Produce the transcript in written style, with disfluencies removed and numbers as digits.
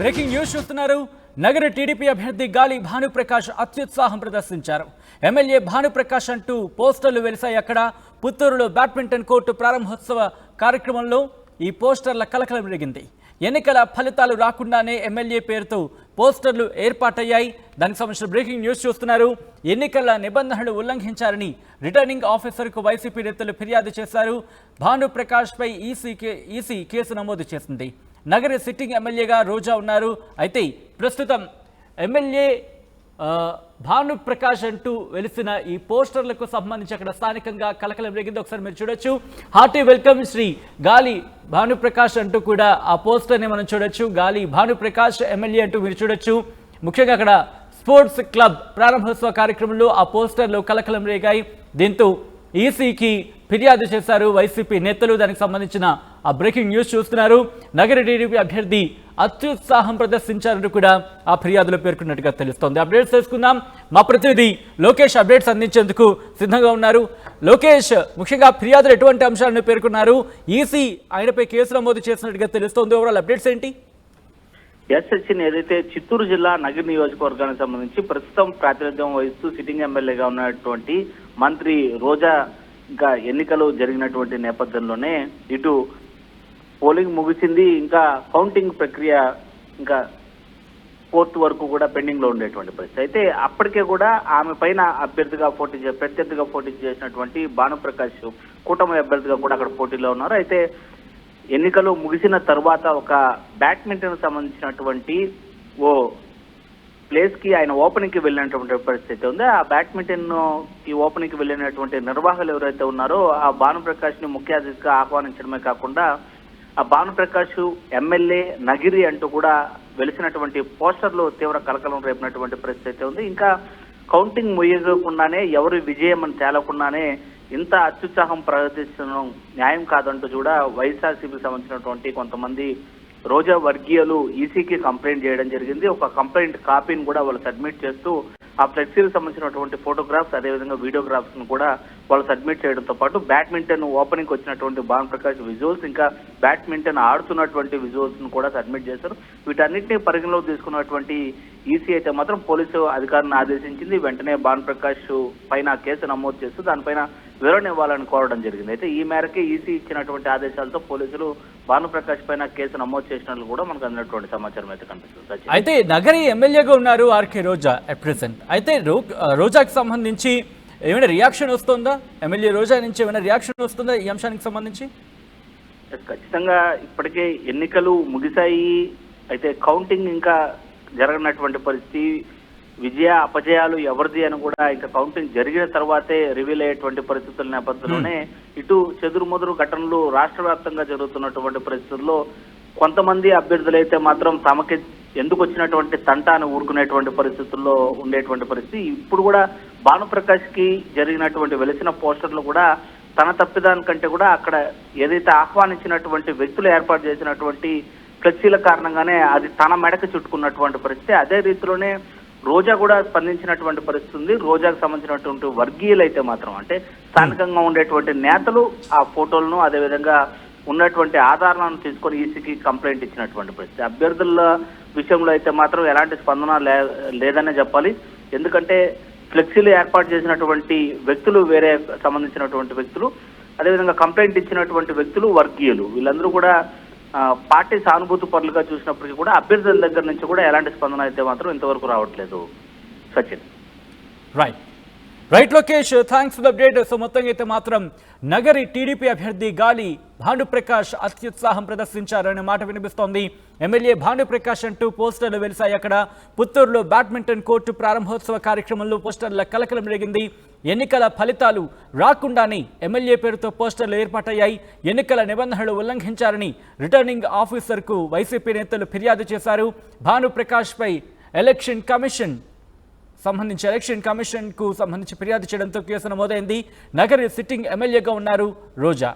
Breaking news చూస్తున్నారు. నగర TDP అభ్యర్థి గాలి భానుప్రకాష్ అత్యుత్సాహం ప్రదర్శించారు. ఎమ్మెల్యే భానుప్రకాష్ అంటూ పోస్టర్లు వెలిశాయి. అక్కడ పుత్తూరులో బ్యాడ్మింటన్ కోర్టు ప్రారంభోత్సవ కార్యక్రమంలో ఈ పోస్టర్ల కలకలం రేగింది. ఎన్నికల ఫలితాలు రాకుండానే ఎమ్మెల్యే పేరుతో పోస్టర్లు ఏర్పాటయ్యాయి. దానికి సంబంధించిన బ్రేకింగ్ న్యూస్ చూస్తున్నారు. ఎన్నికల నిబంధనలు ఉల్లంఘించారని రిటర్నింగ్ ఆఫీసర్కు వైసీపీ నేతలు ఫిర్యాదు చేశారు. భానుప్రకాష్పై ఈసీ కేసు నమోదు చేసింది. నగర సిట్టింగ్ ఎమ్మెల్యేగా రోజా ఉన్నారు. అయితే ప్రస్తుతం ఎమ్మెల్యే భానుప్రకాష్ అంటూ వెలిసిన ఈ పోస్టర్లకు సంబంధించి అక్కడ స్థానికంగా కలకలం రేగింది. ఒకసారి మీరు చూడొచ్చు. హార్టీ వెల్కమ్ శ్రీ గాలి భానుప్రకాష్ అంటూ కూడా ఆ పోస్టర్ని మనం చూడొచ్చు. గాలి భానుప్రకాష్ ఎమ్మెల్యే అంటూ మీరు చూడొచ్చు. ముఖ్యంగా అక్కడ స్పోర్ట్స్ క్లబ్ ప్రారంభోత్సవ కార్యక్రమంలో ఆ పోస్టర్లు కలకలం రేగాయి. దీంతో ఈసీకి ఫిర్యాదు చేశారు వైసీపీ నేతలు. దానికి సంబంధించిన ఆ బ్రేకింగ్ న్యూస్ చూస్తున్నారు. నగర టీడీపీ అభ్యర్థి అత్యుత్సాహం ప్రదర్శించారంటూ కూడా ఆ ఫిర్యాదులో పేర్కొన్నట్టుగా తెలుస్తోంది. అప్డేట్స్ తెలుసుకుందాం. మా ప్రతినిధి లోకేష్ అప్డేట్స్ అందించేందుకు సిద్ధంగా ఉన్నారు. లోకేష్, ముఖ్యంగా ఫిర్యాదులు ఎటువంటి అంశాలను పేర్కొన్నారు? ఈసీ ఆయనపై కేసు నమోదు చేసినట్టుగా తెలుస్తోంది. ఓవరాల్ అప్డేట్స్ ఏంటి? సచిన్, ఏదైతే చిత్తూరు జిల్లా నగర నియోజకవర్గానికి సంబంధించి ప్రస్తుతం ప్రాతినిధ్యం వహిస్తూ సిట్టింగ్ ఎమ్మెల్యేగా ఉన్నటువంటి మంత్రి రోజా ఇంకా ఎన్నికలు జరిగినటువంటి నేపథ్యంలోనే ఇటు పోలింగ్ ముగిసింది, ఇంకా కౌంటింగ్ ప్రక్రియ ఇంకా ఫోర్త్ వరకు కూడా పెండింగ్ లో ఉండేటువంటి పరిస్థితి. అయితే అప్పటికే కూడా ఆమె పైన ప్రత్యర్థిగా పోటీ చేసినటువంటి భానుప్రకాష్ కూటమి అభ్యర్థిగా కూడా అక్కడ పోటీలో ఉన్నారు. అయితే ఎన్నికలు ముగిసిన తర్వాత ఒక బ్యాడ్మింటన్ సంబంధించినటువంటి ఓ ప్లేస్ కి ఆయన ఓపెనింగ్ కి వెళ్ళినటువంటి పరిస్థితి ఉంది. ఆ బ్యాడ్మింటన్ కి ఓపెనింగ్ కి వెళ్ళినటువంటి నిర్వాహకులు ఎవరైతే ఉన్నారో ఆ భానుప్రకాష్ ని ముఖ్య అతిథిగా ఆహ్వానించడమే కాకుండా ఆ భానుప్రకాష్ ఎమ్మెల్యే నగిరి అంటూ కూడా వెలిసినటువంటి పోస్టర్లు తీవ్ర కలకలం రేపినటువంటి పరిస్థితి ఉంది. ఇంకా కౌంటింగ్ ముగియకుండానే ఎవరు విజయం అని తేలకుండానే ఇంత అత్యుత్సాహం ప్రదర్శించడం న్యాయం కాదంటూ కూడా వైఎస్ఆర్సీపీకి సంబంధించినటువంటి కొంతమంది రోజా వర్గీయులు ఈసీకి కంప్లైంట్ చేయడం జరిగింది. ఒక కంప్లైంట్ కాపీని కూడా వాళ్ళు సబ్మిట్ చేస్తూ ఆ ఫ్లెక్సీకి సంబంధించినటువంటి ఫోటోగ్రాఫ్స్ అదేవిధంగా వీడియోగ్రాఫ్స్ ను కూడా వాళ్ళు సబ్మిట్ చేయడంతో పాటు బ్యాడ్మింటన్ ఓపెనింగ్ వచ్చినటువంటి భానుప్రకాష్ విజువల్స్, ఇంకా బ్యాడ్మింటన్ ఆడుతున్నటువంటి విజువల్స్ ను కూడా సబ్మిట్ చేశారు. వీటన్నిటిని పరిగణలోకి తీసుకున్నటువంటి ఈసీ అయితే మాత్రం పోలీసు అధికారులను ఆదేశించింది. వెంటనే భానుప్రకాష్ పైన కేసు నమోదు చేస్తూ దానిపైన వివరణ ఇవ్వాలని కోరడం జరిగింది. అయితే ఈ మేరకే ఈసీ ఇచ్చినటువంటి ఆదేశాలతో పోలీసులు భానుప్రకాష్ పైన కేసు నమోదు చేసినట్లు కూడా మనకు అందినటువంటి సమాచారం అయితే కనిపిస్తుంది. అయితే నగరి ఎమ్మెల్యేగా ఉన్నారు ఆర్కే రోజా అట్ ప్రెసెంట్. అయితే రోజాకి సంబంధించి ఏమైనా రియాక్షన్ వస్తుందా? ఎమ్మెల్యే రోజా నుంచి ఏమైనా రియాక్షన్ వస్తుందా ఈ అంశానికి సంబంధించి? ఖచ్చితంగా ఇప్పటికే ఎన్నికలు ముగిశాయి. అయితే కౌంటింగ్ ఇంకా జరగనటువంటి పరిస్థితి, విజయ అపజయాలు ఎవరిది అని కూడా ఇంకా కౌంటింగ్ జరిగిన తర్వాతే రివీల్ అయ్యేటువంటి పరిస్థితుల నేపథ్యంలోనే ఇటు చెదురుమదురు ఘటనలు రాష్ట్ర వ్యాప్తంగా జరుగుతున్నటువంటి పరిస్థితుల్లో కొంతమంది అభ్యర్థులైతే మాత్రం తమకి ఎందుకు వచ్చినటువంటి తంట అని ఊరుకునేటువంటి పరిస్థితుల్లో ఉండేటువంటి పరిస్థితి. ఇప్పుడు కూడా భానుప్రకాష్ కి జరిగినటువంటి వెలిసిన పోస్టర్లు కూడా తన తప్పిదానికంటే కూడా అక్కడ ఏదైతే ఆహ్వానించినటువంటి వ్యక్తులు ఏర్పాటు చేసినటువంటి ఫ్లెక్సీల కారణంగానే అది తన మెడకు చుట్టుకున్నటువంటి పరిస్థితి. అదే రీతిలోనే రోజా కూడా స్పందించినటువంటి పరిస్థితి ఉంది. రోజాకు సంబంధించినటువంటి వర్గీయులు అయితే మాత్రం అంటే స్థానికంగా ఉండేటువంటి నేతలు ఆ ఫోటోలను అదేవిధంగా ఉన్నటువంటి ఆధారాలను తీసుకొని ఈసీకి కంప్లైంట్ ఇచ్చినటువంటి పరిస్థితి. అభ్యర్థుల విషయంలో అయితే మాత్రం ఎలాంటి స్పందన లేదనే చెప్పాలి. ఎందుకంటే ఫ్లెక్సీలు ఏర్పాటు చేసినటువంటి వ్యక్తులు వేరే సంబంధించినటువంటి వ్యక్తులు, అదేవిధంగా కంప్లైంట్ ఇచ్చినటువంటి వ్యక్తులు వర్గీయులు, వీళ్ళందరూ కూడా పార్టీ సానుభూతి పరులుగా చూసినప్పటికీ కూడా అభ్యర్థుల దగ్గర నుంచి కూడా ఎలాంటి స్పందన అయితే మాత్రం ఇంతవరకు రావట్లేదు. Sachin. Right Lokesh, thanks for the update. So మొత్తంగా అయితే మాత్రం నగరి టీడీపీ అభ్యర్థి గాలి భానుప్రకాష్ అత్యుత్సాహం ప్రదర్శించారనే మాట వినిపిస్తోంది. ఎమ్మెల్యే భానుప్రకాష్ అంటూ పోస్టర్లు వెలిశాయి. అక్కడ పుత్తూరులో బ్యాడ్మింటన్ కోర్టు ప్రారంభోత్సవ కార్యక్రమంలో పోస్టర్ల కలకలం రేగింది. ఎన్నికల ఫలితాలు రాకుండానే ఎమ్మెల్యే పేరుతో పోస్టర్లు ఏర్పాటయ్యాయి. ఎన్నికల నిబంధనలు ఉల్లంఘించారని రిటర్నింగ్ ఆఫీసర్కు వైసీపీ నేతలు ఫిర్యాదు చేశారు. భానుప్రకాష్పై ఎలక్షన్ కమిషన్ కు సంబంధించి ఫిర్యాదు చేయడంతో కేసు నమోదైంది. నగరి సిట్టింగ్ ఎమ్మెల్యేగా ఉన్నారు రోజా.